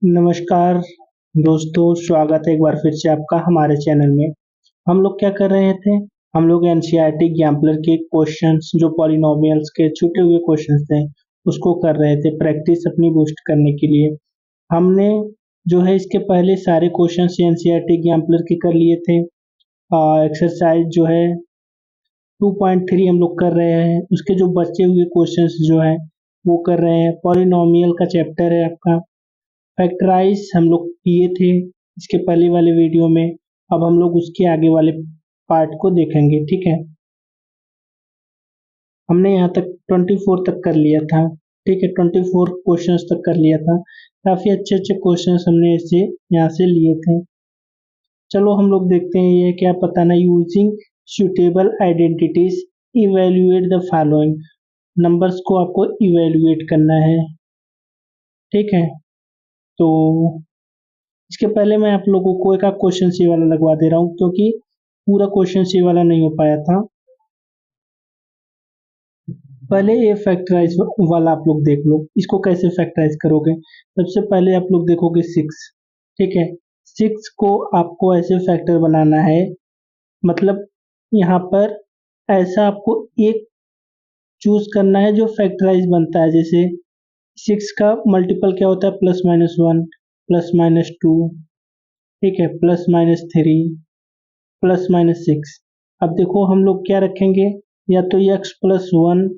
नमस्कार दोस्तों, स्वागत है एक बार फिर से आपका हमारे चैनल में। हम लोग क्या कर रहे थे? हम लोग एनसीईआरटी एग्जाम्पलर के क्वेश्चंस जो पॉलिनोमियल्स के छूटे हुए क्वेश्चंस थे उसको कर रहे थे प्रैक्टिस अपनी बूस्ट करने के लिए। हमने जो है इसके पहले सारे क्वेश्चंस एनसीईआरटी एग्जाम्पलर के कर लिए थे। एक्सरसाइज जो है 2.3 हम लोग कर रहे हैं, उसके जो बचे हुए क्वेश्चंस जो है वो कर रहे हैं। पॉलिनोमियल का चैप्टर है आपका। फैक्टराइज हम लोग किए थे इसके पहले वाले वीडियो में। अब हम लोग उसके आगे वाले पार्ट को देखेंगे, ठीक है। हमने यहाँ तक 24 तक कर लिया था, ठीक है। 24 क्वेश्चंस तक कर लिया था। काफी अच्छे अच्छे क्वेश्चंस हमने इससे यहाँ से लिए थे। चलो हम लोग देखते हैं ये क्या बताना। Using suitable identities evaluate the following. Numbers को आपको इवेल्युएट करना है, ठीक है। तो इसके पहले मैं आप लोगों को एक क्वेश्चन सी वाला लगवा दे रहा हूँ, क्योंकि पूरा क्वेश्चन सी वाला नहीं हो पाया था। पहले ये फैक्टराइज वाला आप लोग देख लो, इसको कैसे फैक्टराइज करोगे। सबसे पहले आप लोग देखोगे 6, ठीक है। 6 को आपको ऐसे फैक्टर बनाना है, मतलब यहाँ पर ऐसा आपको एक चूज करना है जो फैक्टराइज बनता है। जैसे 6 का मल्टीपल क्या होता है? +-1, +-2, ठीक है, +-3, +-6। अब देखो हम लोग क्या रखेंगे, या तो x+1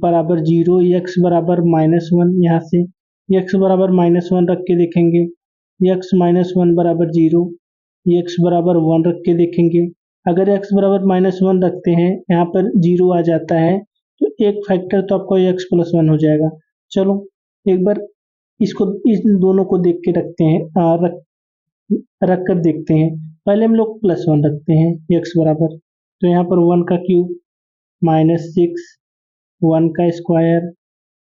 बराबर 0, x बराबर -1। यहाँ से x बराबर -1 रख के देखेंगे, x-1 बराबर 0, x बराबर 1 रख के देखेंगे। अगर x बराबर -1 रखते हैं, यहाँ पर 0 आ जाता है, तो एक फैक्टर तो आपका x+1 हो जाएगा। चलो एक बार इसको इस दोनों को देख के रखते हैं, रख कर देखते हैं। पहले हम लोग +1 रखते हैं x बराबर, तो यहाँ पर 1 का क्यूब -6, 1 का स्क्वायर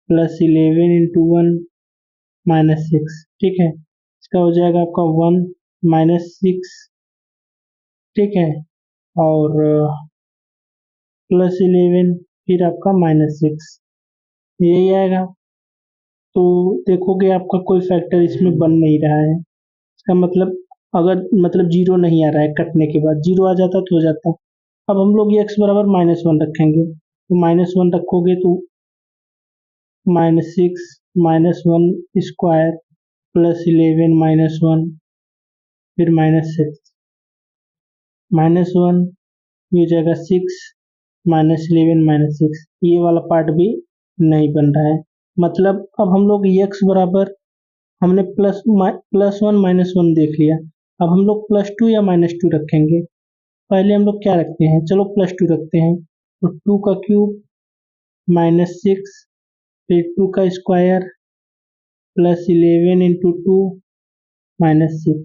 +11 इंटू 1 -6, ठीक है। इसका हो जाएगा आपका 1 -6, ठीक है, और +11 फिर आपका -6, यही आएगा। तो देखोगे आपका कोई फैक्टर इसमें बन नहीं रहा है। इसका मतलब अगर मतलब 0 नहीं आ रहा है, कटने के बाद 0 आ जाता तो हो जाता। अब हम लोग ये x बराबर -1 रखेंगे, तो -1 रखोगे तो -6 -1 स्क्वायर +11 -1 फिर -6, -1 ये हो जाएगा 6 -11 -6। ये वाला पार्ट भी नहीं बन रहा है। मतलब अब हम लोग x बराबर हमने +1 -1 देख लिया। अब हम लोग +2 या -2 रखेंगे। पहले हम लोग क्या रखते हैं, चलो +2 रखते हैं। तो 2 का क्यूब -6 फिर 2 का स्क्वायर +11 इंटू 2 -6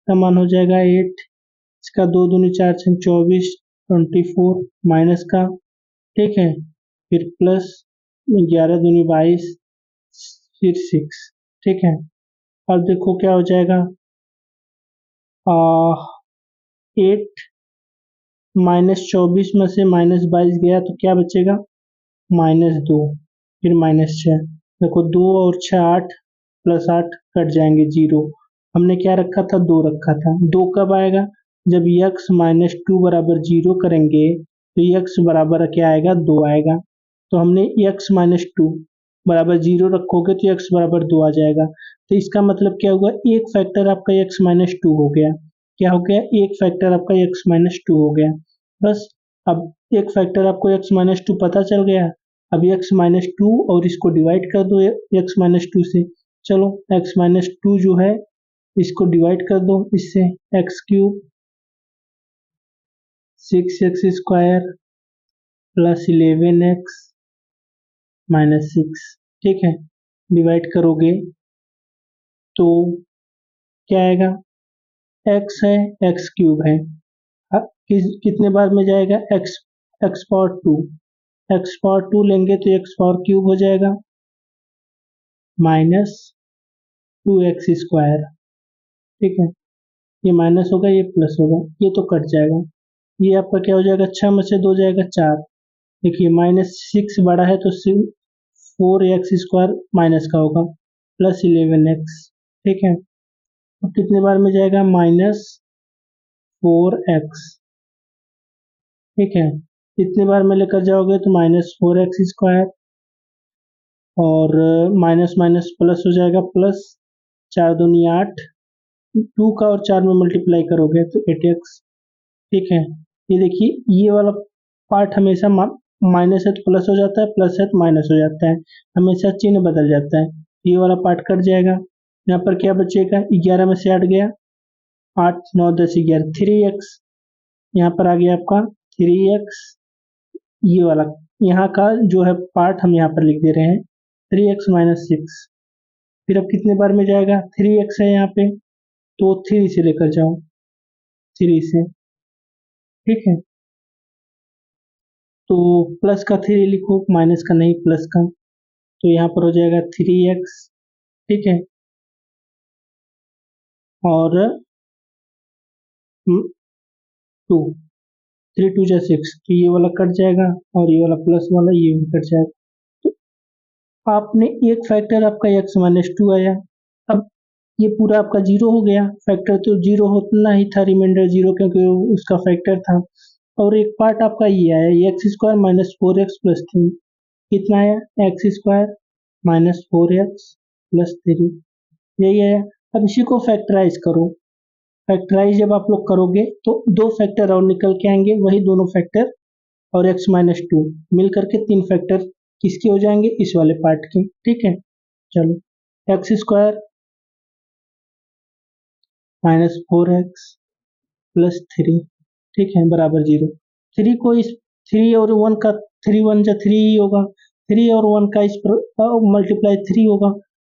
का मान हो जाएगा 8। इसका 2 दूनी 4 छक 24, 24 माइनस का, ठीक है, फिर प्लस 11 दूनी 22 फिर 6, ठीक है। अब देखो क्या हो जाएगा, 8 -24 में से -22 गया तो क्या बचेगा, -2 फिर -6। देखो 2 और 6 8, +8 कट जाएंगे 0। हमने क्या रखा था, 2 रखा था। 2 कब आएगा, जब x-2 बराबर 0 करेंगे तो x बराबर क्या आएगा, 2 आएगा। तो हमने x-2 बराबर 0 रखोगे तो x बराबर 2 आ जाएगा। तो इसका मतलब क्या हुआ, एक फैक्टर आपका x-2 हो गया। क्या हो गया, एक फैक्टर आपका x-2 हो गया। बस अब एक फैक्टर आपको x-2 पता चल गया। अब x-2 और इसको डिवाइड कर दो x-2 से। चलो x-2 जो है इसको डिवाइड कर दो इससे, x cube 6x square +11x -6, ठीक है। डिवाइड करोगे तो क्या आएगा, x है, x क्यूब है। अब कितने बार में जाएगा, x पावर 2, x पावर 2 लेंगे तो x पावर क्यूब हो जाएगा -2x स्क्वायर, ठीक है। ये माइनस होगा, ये प्लस होगा, ये तो कट जाएगा। ये आपका क्या हो जाएगा, 6 में से 2 जाएगा 4। देखिए -6 बड़ा है तो 4x स्क्वायर माइनस का होगा +11x, ठीक है। तो कितने बार में जाएगा, -4x, ठीक है। कितने बार में लेकर जाओगे तो -4x², और माइनस माइनस प्लस हो जाएगा, प्लस 4 दूनी 8, 2 का और 4 में मल्टीप्लाई करोगे तो 8x, ठीक है। ये देखिए ये वाला पार्ट हमेशा माइनस है तो प्लस हो जाता है, प्लस है तो माइनस हो जाता है, हमेशा चिन्ह बदल जाता है। ये वाला पार्ट कट जाएगा। यहाँ पर क्या बचेगा, 11 में से 8 गया, 8 9 10 11, 3x। यहाँ पर आ गया आपका 3x, ये वाला यहाँ का जो है पार्ट हम यहाँ पर लिख दे रहे हैं 3x - 6। फिर अब कितने बार में जाएगा, 3x है यहाँ पे तो 3 से लेकर जाओ, 3 से, ठीक है। तो प्लस का 3 लिखो, माइनस का नहीं, प्लस का। तो यहाँ पर हो जाएगा 3x, ठीक है। और 2, 3 2 जा 6, तो ये वाला कट जाएगा और ये वाला प्लस वाला ये भी कट जाएगा। तो आपने एक फैक्टर आपका x - 2 आया। अब ये पूरा आपका जीरो हो गया, फैक्टर तो जीरो होना ही था, रिमाइंडर जीरो, क्योंकि वो उसका फैक्टर था। और एक पार्ट आपका ये आया, x² - 4x + 3, कितना आया, x² - 4x + 3, यही आया। अब इसी को फैक्टराइज करो। फैक्टराइज जब आप लोग करोगे तो दो फैक्टर और निकल के आएंगे, वही दोनों फैक्टर और x - 2 मिल करके 3 फैक्टर किसके हो जाएंगे, इस वाले पार्ट के, ठीक है। चलो, x² - 4x + 3, ठीक है, बराबर 0। 3 को इस 3 और 1 का, 3 1 जा 3 ही होगा, 3 और 1 का इस पर मल्टीप्लाई 3 होगा।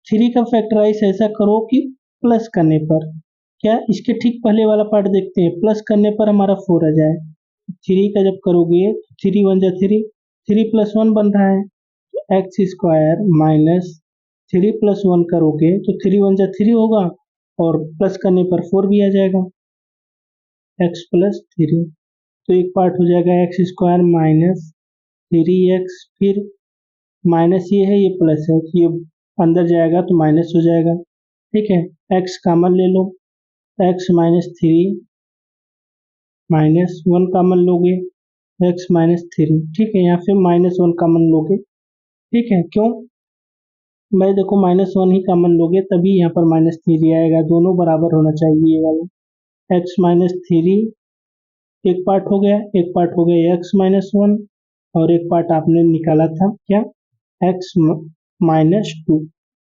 3 का फैक्टराइज ऐसा करो कि प्लस करने पर, क्या इसके ठीक पहले वाला पार्ट देखते हैं, प्लस करने पर हमारा 4 आ जाए। 3 का जब करोगे 3 1 जा 3, 3 + 1 बन रहा है, x² - 3 + 1 करोगे तो 3 1 जा 3 होगा, और प्लस करने पर 4 भी आ जाएगा, x + 3। तो एक पार्ट हो जाएगा x² - 3x, फिर माइनस ये है, ये प्लस है, ये अंदर जाएगा तो माइनस हो जाएगा, ठीक है। x कॉमन ले लो, x - 3 -1 कॉमन लोगे, x - 3, ठीक है। यहाँ से -1 कॉमन लोगे, ठीक है। क्यों, मैं देखो -1 ही कॉमन लोगे तभी यहाँ पर -3 आएगा, दोनों बराबर होना चाहिए ये वाला। x - 3 एक पार्ट हो गया, एक पार्ट हो गया x - 1, और एक पार्ट आपने निकाला था क्या, x - 2,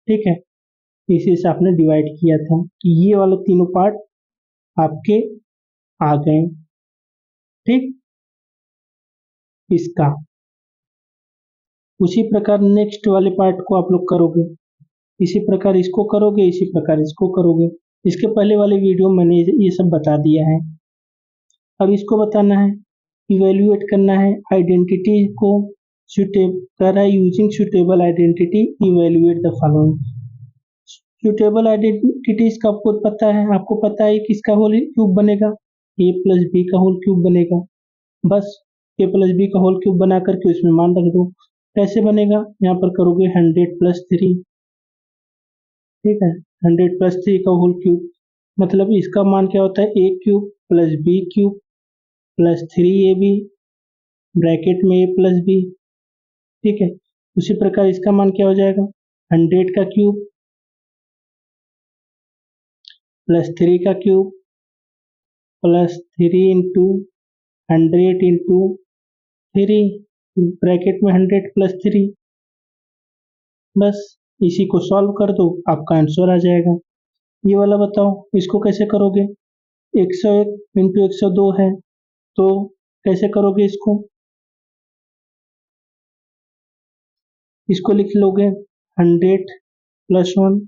ठीक है। इसी से आपने डिवाइड किया था, तो ये वाले तीनों पार्ट आपके आ गए, ठीक। इसका उसी प्रकार नेक्स्ट वाले पार्ट को आप लोग करोगे, इसी प्रकार इसको करोगे, इसी प्रकार इसको करोगे। इसके पहले वाले वीडियो में मैंने ये सब बता दिया है। अब इसको बताना है, इवेल्युएट करना है आइडेंटिटी को, कह रहा है using suitable identity evaluate the following. Suitable identities का आपको पता है, आपको पता है किसका होल क्यूब बनेगा, a + b का होल क्यूब बनेगा। बस a + b का होल क्यूब बना करके उसमें मान रख दो। कैसे बनेगा, यहाँ पर करोगे 100 + 3, ठीक है। 100 + 3 का होल क्यूब, मतलब इसका मान क्या होता है, a³ + b³ + 3ab, ब्रैकेट में a + b, ठीक है। उसी प्रकार इसका मान क्या हो जाएगा, 100 का क्यूब + 3 का क्यूब + 3 × 100 × 3, ब्रैकेट में 100 + 3। बस इसी को सॉल्व कर दो, आपका आंसर आ जाएगा। ये वाला बताओ, इसको कैसे करोगे, 101 × 102 है, तो कैसे करोगे इसको लिख लोगे 100 + 1,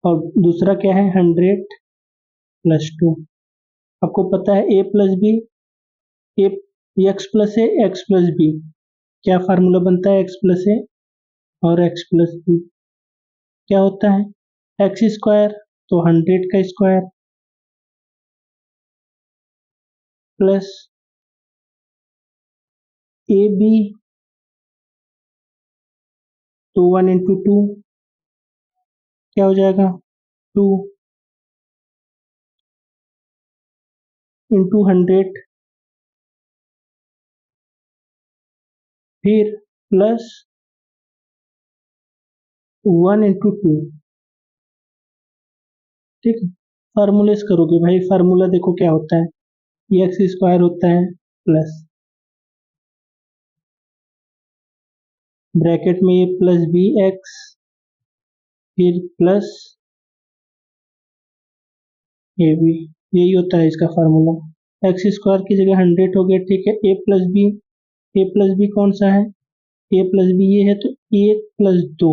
और दूसरा क्या है 100 + 2। आपको पता है a + b, A x + a x + b, क्या फार्मूला बनता है, x + a और x + b क्या होता है, x² तो 100 का स्क्वायर प्लस ab तो 1 × 2 क्या हो जाएगा 2 इंटू 100 फिर प्लस 1 इंटू 2। ठीक है, फार्मूले से करोगे भाई। फार्मूला देखो क्या होता है, एक्स स्क्वायर होता है प्लस ब्रैकेट में ये प्लस बी एक्स फिर प्लस ए बी, यही होता है इसका फार्मूला। एक्स स्क्वायर की जगह 100 हो गया। ठीक है, ए प्लस बी कौन सा है, ए प्लस बी ये है, तो 1 प्लस 2,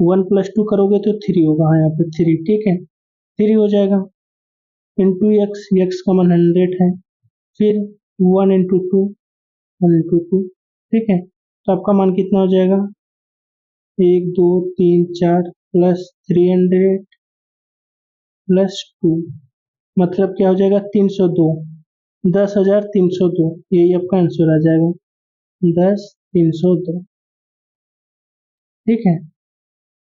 1 प्लस 2 करोगे तो 3 होगा। हाँ, यहाँ पे 3। ठीक है, 3 हो जाएगा इंटू एक्स, एक्स का मान 100 है, फिर 1 इंटू 2, 1 इंटू 2। ठीक है, तो आपका मान कितना हो जाएगा, 1 2 3 4 प्लस 300 प्लस 2, मतलब क्या हो जाएगा 302, 10,302। यही आपका आंसर आ जाएगा, 10,302। ठीक है,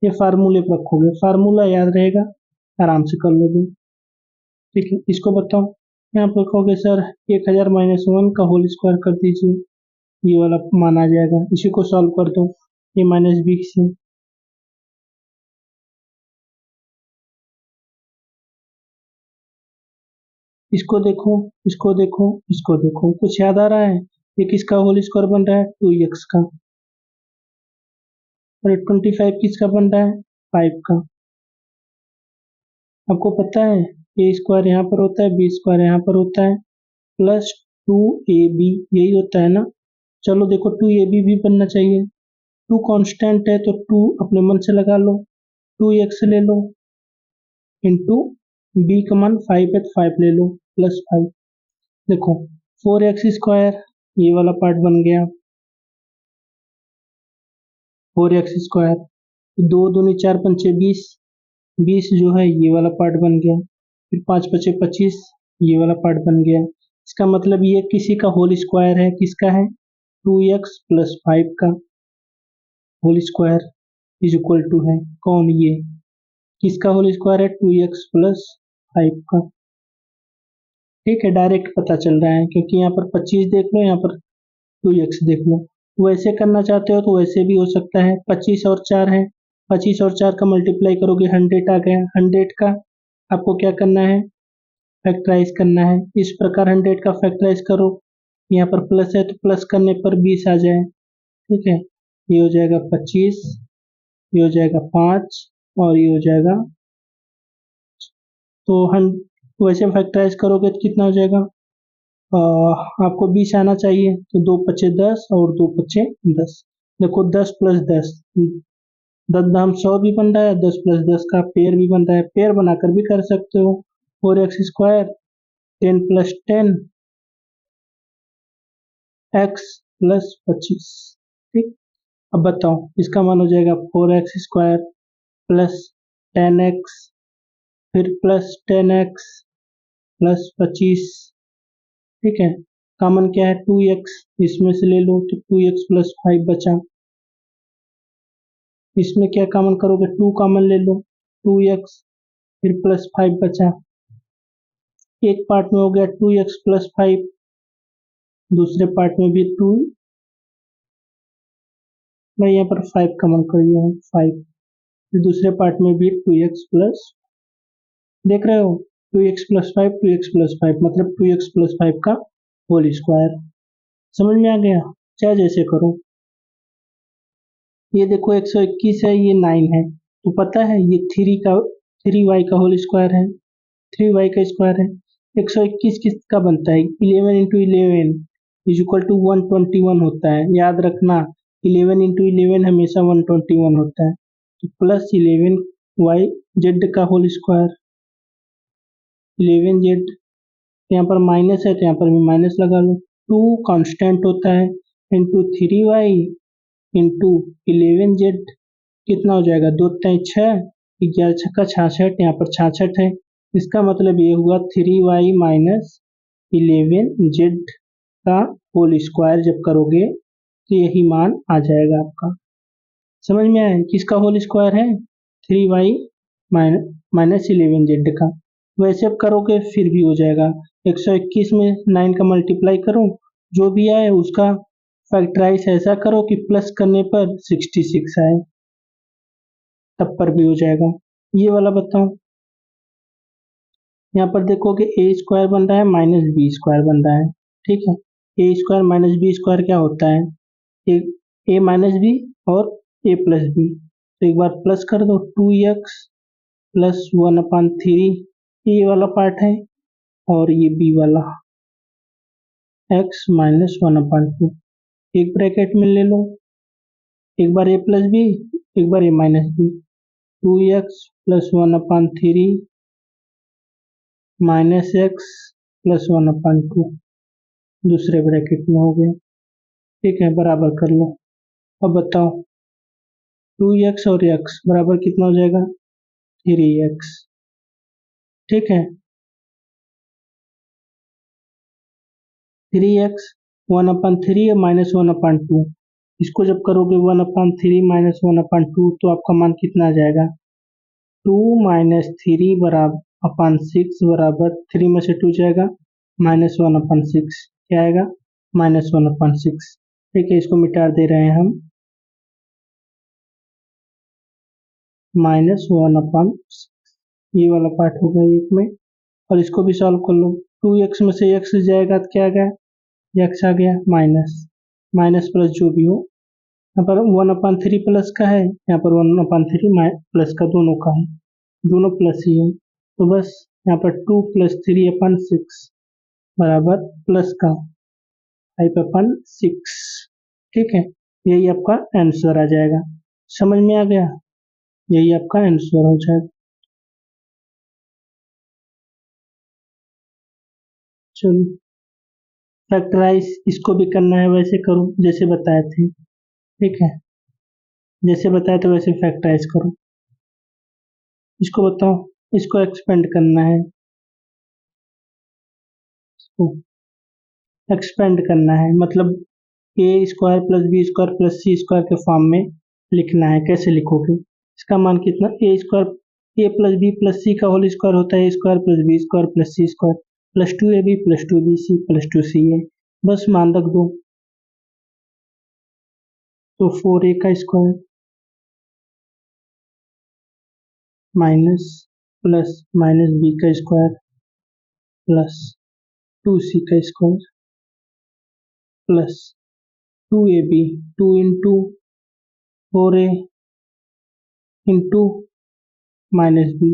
ये फार्मूले पर रखोगे, फार्मूला याद रहेगा, आराम से कर लोगे। ठीक है, इसको बताओ। यहाँ पर रखोगे सर 1000 माइनस 1 का होल स्क्वायर कर दीजिए, ये वाला मान आ जाएगा। इसी को सॉल्व कर दो ए माइनस बी से। इसको देखो, इसको देखो, इसको देखो, कुछ याद आ रहा है। ये किसका होल स्क्वायर बन रहा है, 2x का। और 25 किसका बन रहा है, 5 का। आपको पता है ए स्क्वायर यहाँ पर होता है, बी स्क्वायर यहाँ पर होता है, प्लस 2ab यही होता है ना। चलो देखो 2ab भी बनना चाहिए। 2 कांस्टेंट है तो 2 अपने मन से लगा लो, 2x ले लो इंटू बी का मान 5 है तो 5 ले लो प्लस 5। देखो 4x स्क्वायर ये वाला पार्ट बन गया, 4x स्क्वायर, दो दूनी 4 पंचे 20, 20 जो है ये वाला पार्ट बन गया, फिर 5 पचे 25 ये वाला पार्ट बन गया। इसका मतलब ये किसी का होल स्क्वायर है, किसका है, 2x प्लस 5 का whole square is equal to है कौन, ये किसका होल स्क्वायर है, 2x प्लस 5 का। ठीक है, डायरेक्ट पता चल रहा है क्योंकि यहाँ पर 25 देख लो, यहाँ पर 2x देख लो। वैसे करना चाहते हो तो वैसे भी हो सकता है, 25 और 4 है, 25 और 4 का मल्टीप्लाई करोगे 100 आ गया। 100 का आपको क्या करना है, फैक्टराइज करना है। इस प्रकार 100 का फैक्टराइज करो, यहाँ पर प्लस है तो प्लस करने पर 20 आ जाए। ठीक है, ये हो जाएगा 25, ये हो जाएगा 5 और ये हो जाएगा, तो हम वैसे फैक्टराइज करोगे तो कितना हो जाएगा, आपको 20 आना चाहिए, तो 2 पचे 10 और 2 पचे 10। देखो 10 प्लस 10, 10 दाम 100 भी बन रहा है, 10 प्लस 10 का पेयर भी बन रहा है, पेयर बनाकर भी कर सकते हो। 4x square 10 plus 10 x plus 25। ठीक, अब बताओ इसका मान हो जाएगा 4x स्क्वायर प्लस 10x फिर प्लस 10x प्लस 25। ठीक है, कॉमन क्या है 2x, इसमें से ले लो तो 2x प्लस 5 बचा। इसमें क्या कॉमन करोगे, 2 कॉमन ले लो, 2x फिर प्लस 5 बचा। एक पार्ट में हो गया 2x प्लस 5, दूसरे पार्ट में भी 2, मैं यहाँ पर 5 कॉमन कर लिया हूँ, 5, फिर दूसरे पार्ट में भी 2x प्लस, देख रहे हो 2x प्लस 5, 2x प्लस 5 मतलब 2x प्लस 5 का होल स्क्वायर। समझ में आ गया, चाहे जैसे करो। ये देखो 121 है, ये 9 है, तो पता है ये 3y का होल स्क्वायर है, 3y का स्क्वायर है। 121 किसका बनता है, 11 इंटू 11 इज इक्वल टू 121 होता है, याद रखना 11 इंटू 11 हमेशा 121 होता है। तो प्लस 11 वाई जेड का होल स्क्वायर, 11 जेड, यहाँ पर माइनस है तो यहाँ पर भी माइनस लगा लो। 2 कांस्टेंट होता है इंटू 3y इंटू 11z, कितना हो जाएगा, 2 3 6, 11 छक्का 66, यहाँ पर 66 है। इसका मतलब ये हुआ 3y माइनस 11z का होल स्क्वायर जब करोगे तो यही मान आ जाएगा आपका। समझ में आया किसका होल स्क्वायर है, 3y माइनस 11z का। वैसे अब करोगे फिर भी हो जाएगा। 121 में 9 का मल्टीप्लाई करो, जो भी आए उसका फैक्टराइज ऐसा करो कि प्लस करने पर 66 आए, तब पर भी हो जाएगा। ये वाला बताओ। यहाँ पर देखोगे ए स्क्वायर बन रहा है माइनस बी स्क्वायर बन रहा है, ठीक है। A square minus B square क्या होता है? ए माइनस बी और ए प्लस बी। तो एक बार प्लस कर दो, 2x प्लस 1/3 ये वाला पार्ट है, और ये बी वाला x माइनस 1/2 एक ब्रैकेट में ले लो। एक बार ए प्लस बी, एक बार A minus B. 2x plus 1/3 minus x plus 1/2 दूसरे ब्रैकेट में हो गए, ठीक है। बराबर कर लो। अब बताओ 2x और x बराबर कितना हो जाएगा? 3x, ठीक है। 3x 1/3 माइनस 1/2, इसको जब करोगे 1/3 माइनस 1/2 तो आपका मान कितना आ जाएगा? 2 माइनस 3 बराबर 6 बराबर 3 में से 2 जाएगा, माइनस 1/6 क्या आएगा? माइनस 1/6, ठीक है। इसको मिटा दे रहे हैं हम, माइनस 1/6 ये वाला पार्ट हो गया एक में। और इसको भी सॉल्व कर लो। 2x में से x जाएगा तो क्या आ गया? x आ गया, माइनस माइनस प्लस जो भी हो। यहाँ पर 1/3 प्लस का है, यहाँ पर 1/3 प्लस का, दोनों का है, दोनों प्लस ही है। तो बस यहाँ पर 2 प्लस 3/6 बराबर प्लस का 5/6, ठीक है। यही आपका आंसर आ जाएगा। समझ में आ गया? यही आपका आंसर हो जाएगा। चलो फैक्टराइज इसको भी करना है, वैसे करो जैसे बताए थे, ठीक है। जैसे बताया था वैसे फैक्टराइज करो। इसको बताओ, इसको एक्सपेंड करना है, इसको एक्सपेंड करना है, मतलब A square plus B square plus C square के फॉर्म में लिखना है। कैसे लिखोगे? इसका मान कितना? A square A plus B plus C का होल स्क्वायर होता है A square plus B square plus C square plus 2ab plus 2bc plus 2ca। बस मान रख दो। तो 4a का square minus plus minus B का स्क्वायर प्लस 2c का square plus 2ab 2 into 4a into minus B,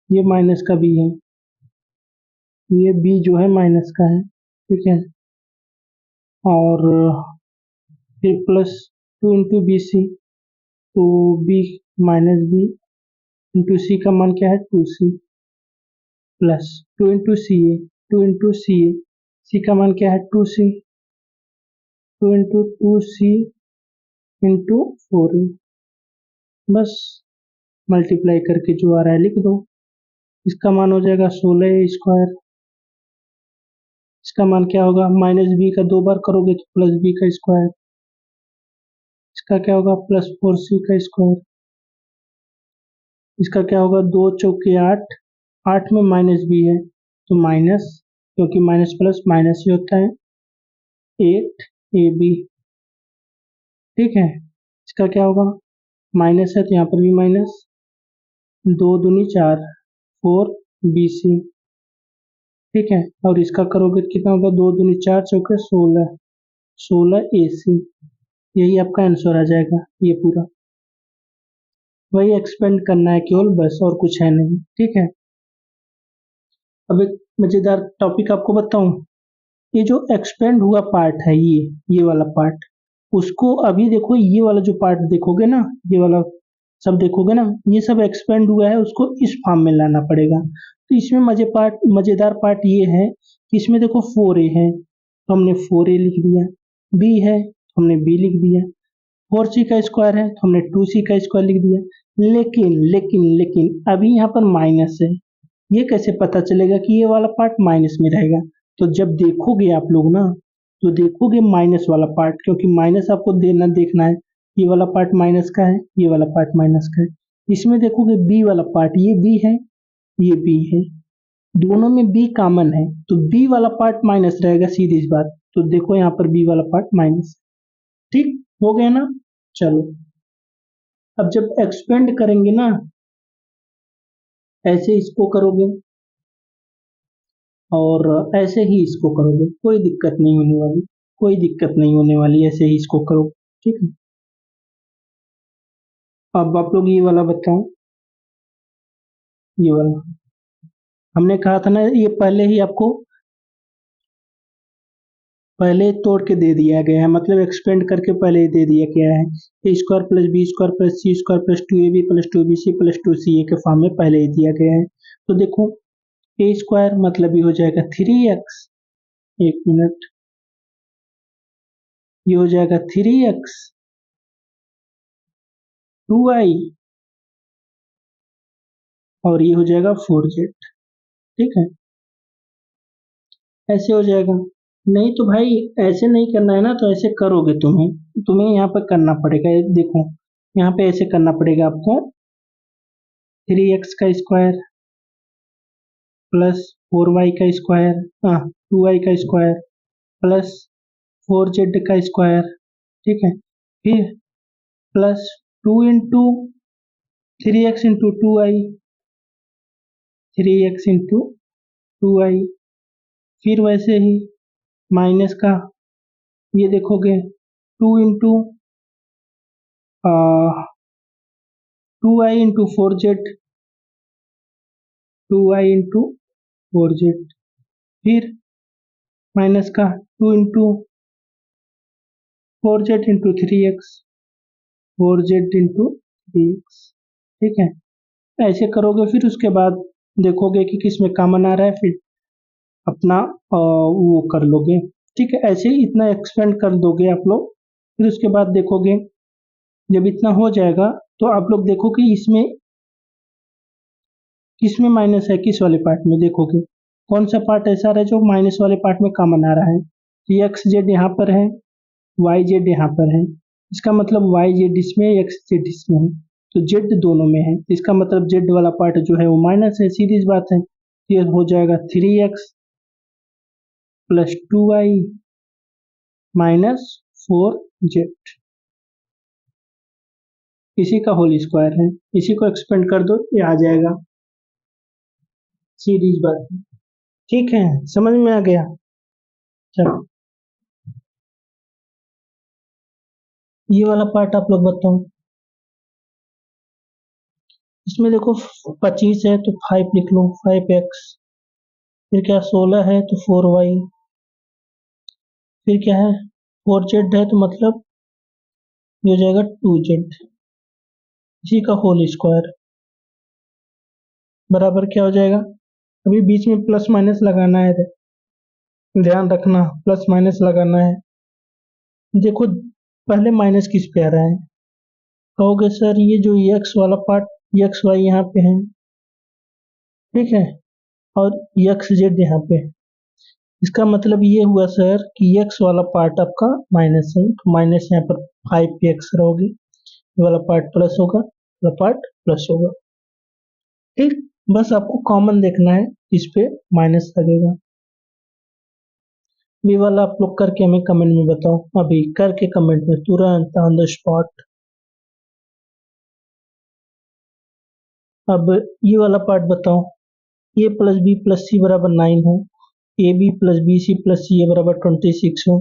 ये minus का बी है, ये बी जो है माइनस का है, ठीक है। और फिर प्लस 2 इंटू बी सी, तो बी माइनस बी इंटू सी का मान क्या है? 2c प्लस 2 इंटू सी ए, 2 इंटू सी ए, सी का मान क्या है? 2c, 2 into 2c into 4a। बस मल्टीप्लाई करके जो आ रहा है लिख दो। इसका मान हो जाएगा 16a स्क्वायर। इसका मान क्या होगा? माइनस बी का 2 बार करोगे तो प्लस बी का स्क्वायर। इसका क्या होगा? प्लस 4c का स्क्वायर। इसका क्या होगा? 2 चौके 8, 8 में माइनस बी है तो माइनस, क्योंकि माइनस प्लस माइनस ही होता है, 8ab, ठीक है। इसका क्या होगा? माइनस है तो यहाँ पर भी माइनस, 2 दूनी 4, 4bc, ठीक है। और इसका करोगे तो कितना होगा? 2 दूनी 4 चौके 16, 16ac। यही आपका आंसर आ जाएगा ये पूरा। वही एक्सपेंड करना है केवल, बस और कुछ है नहीं, ठीक है। अब एक मजेदार टॉपिक आपको बताऊं। ये जो एक्सपेंड हुआ पार्ट है, ये वाला पार्ट, उसको अभी देखो, ये वाला जो पार्ट देखोगे ना, ये वाला सब देखोगे ना, ये सब एक्सपेंड हुआ है, उसको इस फॉर्म में लाना पड़ेगा। तो इसमें मजेदार पार्ट ये है कि इसमें देखो 4a है तो हमने 4a लिख दिया, b है तो हमने b लिख दिया, 4c का स्क्वायर है तो हमने 2c का स्क्वायर लिख दिया। लेकिन लेकिन लेकिन अभी यहाँ पर माइनस है, ये कैसे पता चलेगा कि ये वाला पार्ट माइनस में रहेगा? तो जब देखोगे आप लोग ना, तो देखोगे माइनस वाला पार्ट, क्योंकि माइनस आपको देखना है, ये वाला पार्ट माइनस का है, ये वाला पार्ट माइनस का है। इसमें देखोगे बी वाला पार्ट, ये बी है, ये बी है, दोनों में बी कॉमन है, तो बी वाला पार्ट माइनस रहेगा, सीधी सी बात। तो देखो यहाँ पर बी वाला पार्ट माइनस। ठीक हो गया ना। चलो अब जब एक्सपेंड करेंगे ना, ऐसे इसको करोगे और ऐसे ही इसको करोगे, कोई दिक्कत नहीं होने वाली, कोई दिक्कत नहीं होने वाली, ऐसे ही इसको करो। ठीक है, अब आप लोग ये वाला बताओ, ये वाला हमने कहा था ना, ये पहले ही आपको पहले तोड़ के दे दिया गया है, मतलब एक्सपेंड करके पहले ही दे दिया गया है। A square plus B square plus C square plus two A B plus two B C plus two C A के फॉर्म में पहले ही दिया गया है। तो देखो ए स्क्वायर मतलब ये हो जाएगा 3x, एक मिनट, ये हो जाएगा 3x 2y और ये हो जाएगा 4z। ठीक है, ऐसे हो जाएगा। नहीं तो भाई ऐसे नहीं करना है ना, तो ऐसे करोगे, तुम्हें तुम्हें यहाँ पर करना पड़ेगा, ये देखो यहाँ पे ऐसे करना पड़ेगा आपको, 3x का स्क्वायर प्लस 4y का स्क्वायर, 2y का स्क्वायर प्लस 4z का स्क्वायर। ठीक है, फिर plus 2 into 3x into 2y, 3x into 2y, फिर वैसे ही माइनस का, ये देखोगे 2 into 2y into 4z, 2y into 4z, फिर माइनस का 2 into 4z into 3x, 4z into 3x। ठीक है, ऐसे करोगे, फिर उसके बाद देखोगे कि किस में कॉमन आ रहा है, फिर अपना वो कर लोगे। ठीक है, ऐसे ही इतना एक्सपेंड कर दोगे आप लोग, फिर उसके बाद देखोगे जब इतना हो जाएगा, तो आप लोग देखो कि इसमें किसमें माइनस है, किस वाले पार्ट में देखोगे कौन सा पार्ट ऐसा रहा है जो माइनस वाले पार्ट में कॉमन आ रहा है। तो एक्स जेड यहाँ पर है, वाई जेड यहाँ पर है, इसका मतलब वाई जेड इसमें, एक्स जेड इसमें है, तो जेड दोनों में है, तो इसका मतलब जेड वाला पार्ट जो है वो माइनस है, सीधी सी बात है। ये हो जाएगा 3x plus 2y minus 4z, इसी का होल स्क्वायर है, इसी को एक्सपेंड कर दो, ये आ जाएगा, सीधी सी बात है। ठीक है, समझ में आ गया। चलो ये वाला पार्ट आप लोग बताओ, इसमें देखो 25 है तो 5 लिख लो, 5x, फिर क्या 16 है तो 4y, फिर क्या है 4z है तो मतलब ये हो जाएगा 2z, इसी का होल स्क्वायर बराबर क्या हो जाएगा। अभी बीच में प्लस माइनस लगाना है, ध्यान रखना प्लस माइनस लगाना है। देखो पहले माइनस किस पे आ रहा है, कहोगे सर ये जो एक्स वाला पार्ट, एक्स वाई यहाँ पे है, ठीक है, और एक्स जेड यहाँ पे है, इसका मतलब ये हुआ सर कि एक्स वाला पार्ट आपका माइनस है, तो माइनस यहाँ पर 5x रहोगी, ये वाला पार्ट प्लस होगा, वाला पार्ट प्लस होगा। ठीक, बस आपको कॉमन देखना है, इस पे माइनस लगेगा। ये वाला आप लोग करके हमें कमेंट में बताओ, अभी करके कमेंट में तुरंत ऑन द स्पॉट। अब ये वाला पार्ट बताओ, A plus B plus C बराबर 9 हो, A B plus B C plus C A बराबर 26 हो,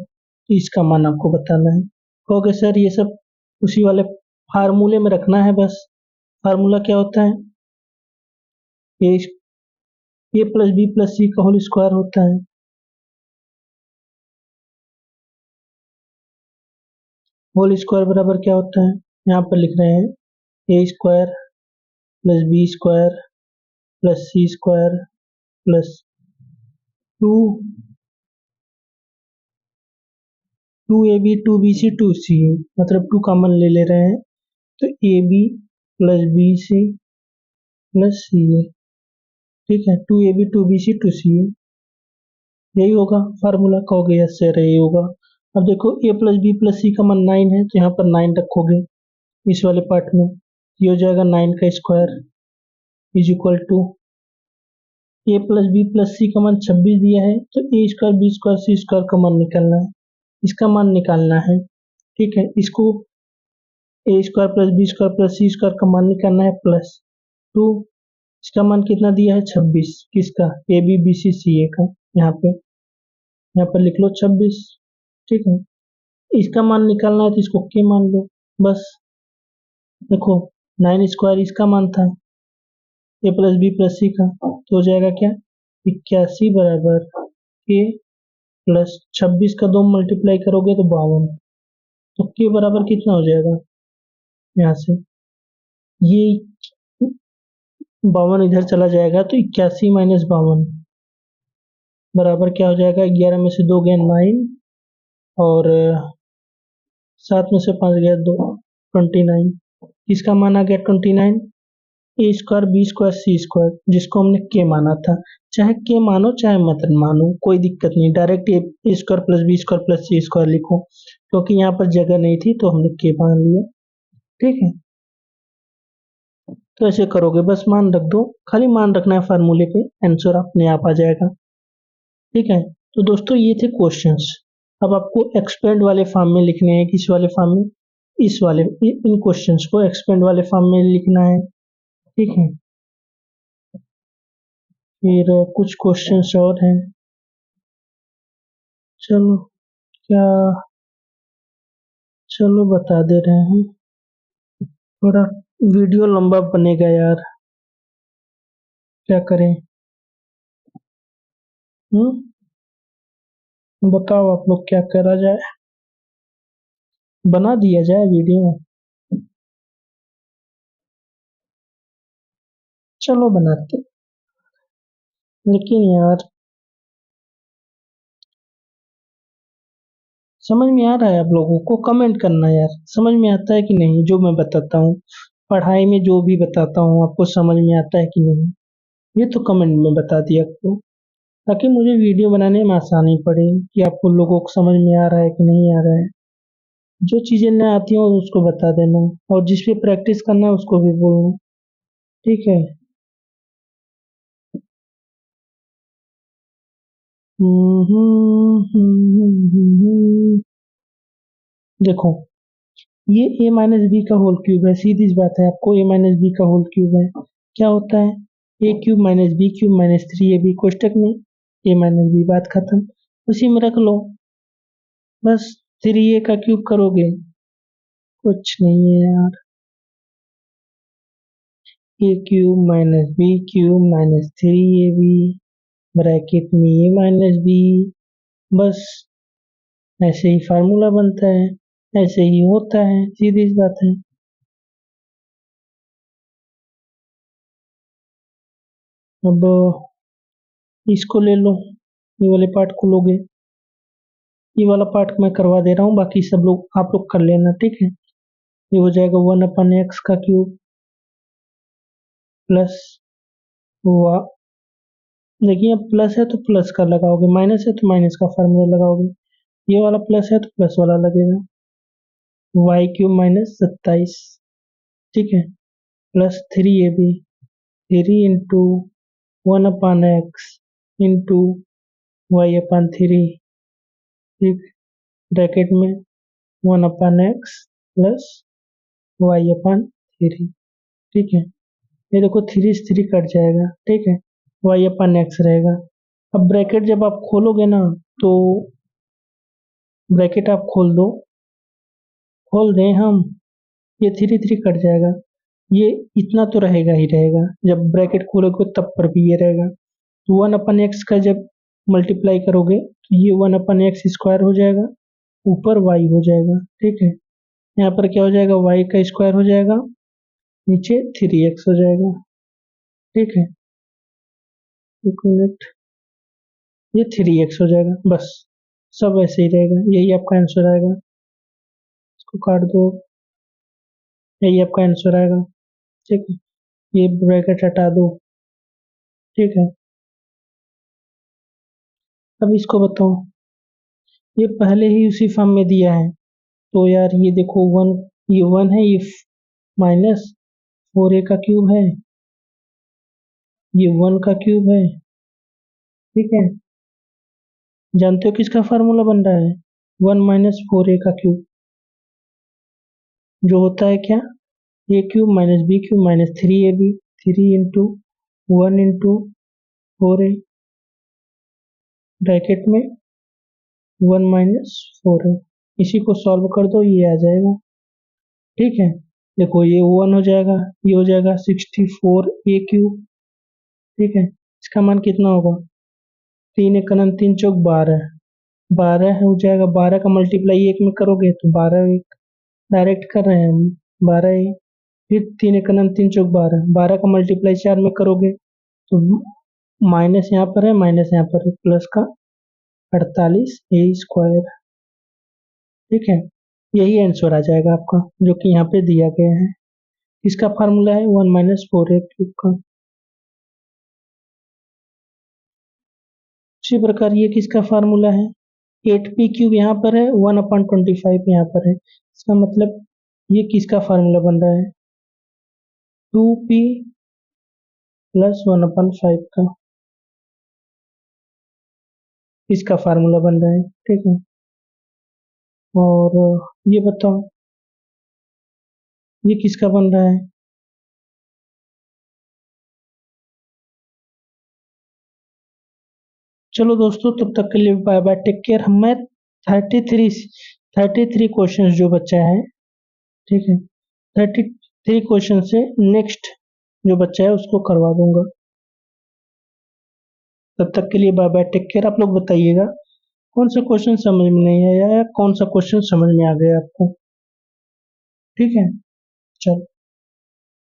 तो इसका मान आपको बताना है। कहोगे सर ये सब उसी वाले फार्मूले में रखना है, बस फार्मूला क्या होता है, ए प्लस बी प्लस सी का होल स्क्वायर होता है, होल स्क्वायर बराबर क्या होता है, यहाँ पर लिख रहे हैं A square plus B square plus C square plus two two A B two B C two C A, मतलब टू कॉमन ले रहे हैं, तो A B plus B C plus C A. ठीक है, two A B two B C two C A, यही होगा formula. कहोगे यस सर यही होगा। अब देखो ए प्लस बी प्लस सी का मान 9 है, तो यहाँ पर 9 रखोगे इस वाले पार्ट में, ये हो जाएगा 9 का square is equal to A plus B plus C का मान 26 दिया है, तो A square B square C square का मान निकालना है, इसका मान निकालना है। ठीक है, इसको A square plus B square plus C square का मान निकालना है प्लस 2, इसका मान कितना दिया है 26, किसका ए बी बी सी सी ए का, यहाँ पर लिख लो 26। ठीक है, इसका मान निकालना है तो इसको के मान लो बस। देखो 9 स्क्वायर इसका मान था ए प्लस बी प्लस सी का, तो हो जाएगा क्या 81 बराबर के प्लस 26 का 2 मल्टीप्लाई करोगे तो 52, तो के बराबर कितना हो जाएगा यहाँ से, ये 52 इधर चला जाएगा तो 81 माइनस 52 बराबर क्या हो जाएगा, 11 में से 2 गया 9 और 7 में से 5 गया 2, 29। इसका मान आ गया 29 ए square B square C square, जिसको हमने के माना था। चाहे के मानो चाहे मत मानो कोई दिक्कत नहीं, direct A square plus B square plus C square लिखो, क्योंकि यहाँ पर जगह नहीं थी तो हमने के मान लिया। ठीक है, तो ऐसे करोगे, बस मान रख दो, खाली मान रखना है फार्मूले पे, आंसर अपने आप आ जाएगा। ठीक है, तो दोस्तों ये थे क्वेश्चंस। अब आपको एक्सपेंड वाले फॉर्म में लिखने हैं, किस वाले फॉर्म में, इस वाले, इन क्वेश्चंस को एक्सपेंड वाले फॉर्म में लिखना है। ठीक है, फिर कुछ क्वेश्चंस और हैं, चलो क्या, चलो बता दे रहे हैं, थोड़ा वीडियो लंबा बनेगा यार, क्या करें। बताओ आप लोग क्या करा जाए, बना दिया जाए वीडियो, चलो बनाते, लेकिन यार समझ में आ रहा है, आप लोगों को कमेंट करना यार, समझ में आता है कि नहीं जो मैं बताता हूँ, पढ़ाई में जो भी बताता हूँ आपको समझ में आता है कि नहीं, ये तो कमेंट में बता दिया करो, ताकि मुझे वीडियो बनाने में आसानी पड़े कि आपको लोगों को समझ में आ रहा है कि नहीं आ रहा है। जो चीजें न आती हो उसको बता देना, और जिस पे प्रैक्टिस करना है उसको भी बोलना। ठीक है। देखो ये a माइनस बी का होल क्यूब है, सीधी सी बात है, आपको a माइनस बी का होल क्यूब है, क्या होता है a cube minus B cube minus 3ab कोष्टक में a माइनस बी, बात खत्म, उसी में रख लो, बस 3a का क्यूब करोगे, कुछ नहीं है यार, a cube minus B cube minus 3ab bracket में a माइनस बी, बस ऐसे ही फार्मूला बनता है, ऐसे ही होता है, सीधी सी बात है। अब इसको ले लो, ये वाले पार्ट को लोगे, ये वाला पार्ट मैं करवा दे रहा हूँ, बाकी सब लोग आप लोग कर लेना। ठीक है, ये हो जाएगा 1/x का क्यूब प्लस, देखिए अब प्लस है तो प्लस का लगाओगे, माइनस है तो माइनस का फार्मूला लगाओगे, ये वाला प्लस है तो प्लस वाला लगेगा, वाई क्यूब माइनस 27। ठीक है, plus 3ab, 3 into 1/x into y/3, ठीक, ब्रैकेट में 1/x प्लस y/3। ठीक है, ये देखो 3 से 3 कट जाएगा, ठीक है, y/x रहेगा। अब ब्रैकेट जब आप खोलोगे ना, तो ब्रैकेट आप खोल दें हम, ये 3 3 कट जाएगा, ये इतना तो रहेगा ही रहेगा, जब ब्रैकेट खोलोगे तब पर भी ये रहेगा, तो 1/x का जब मल्टीप्लाई करोगे तो ये 1/x स्क्वायर हो जाएगा, ऊपर y हो जाएगा। ठीक है, यहाँ पर क्या हो जाएगा, y का स्क्वायर हो जाएगा, नीचे 3x हो जाएगा। ठीक है, एक मिनट, ये 3x हो जाएगा, बस सब ऐसे ही रहेगा, यही आपका आंसर आएगा, इसको काट दो, यही आपका आंसर आएगा। ठीक है, ये ब्रैकेट हटा दो। ठीक है, अब इसको बताओ, ये पहले ही उसी फॉर्म में दिया है, तो यार ये देखो 1, ये 1 है, ये माइनस 4a का क्यूब है, ये 1 का क्यूब है। ठीक है, जानते हो किसका फार्मूला बन रहा है? 1 माइनस 4a का क्यूब, जो होता है क्या, A cube minus B cube minus 3ab, 3 into 1 into 4a, bracket में 1 माइनस 4a। इसी को सॉल्व कर दो, ये आ जाएगा। ठीक है, देखो ये 1 हो जाएगा, ये हो जाएगा 64a क्यूब। ठीक है, इसका मान कितना होगा? 3 एक अनंत 3 चौक 12, 12 हो जाएगा। 12 का मल्टीप्लाई 1 में करोगे तो 12 एक डायरेक्ट कर रहे हैं हम, 12 एक। फिर 3 एक अनंत 3 चौक 12, 12 का मल्टीप्लाई 4 में करोगे तो माइनस यहाँ पर है, माइनस यहाँ पर है, प्लस का 48 ए स्क्वायर। ठीक है, यही आंसर आ जाएगा आपका, जो कि यहाँ पे दिया गया है। इसका फार्मूला है 1 माइनस 4a क्यूब का। उसी प्रकार ये किसका फार्मूला है? 8p क्यूब यहाँ पर है, 1/25 यहाँ पर है। इसका मतलब ये किसका फार्मूला बन रहा है? 2p प्लस 1/5 का, इसका फार्मूला बन रहा है। ठीक है, और ये बताओ ये किसका बन रहा है? चलो दोस्तों, तब तक के लिए बाय बाय, टेक केयर। मैं 33 क्वेश्चन जो बचा है, ठीक है, 33 क्वेश्चन से नेक्स्ट जो बच्चा है उसको करवा दूंगा। तब तक के लिए बाय बाय, टेक केयर। आप लोग बताइएगा कौन सा क्वेश्चन समझ में नहीं आया या कौन सा क्वेश्चन समझ में आ गया आपको। ठीक है, चलो।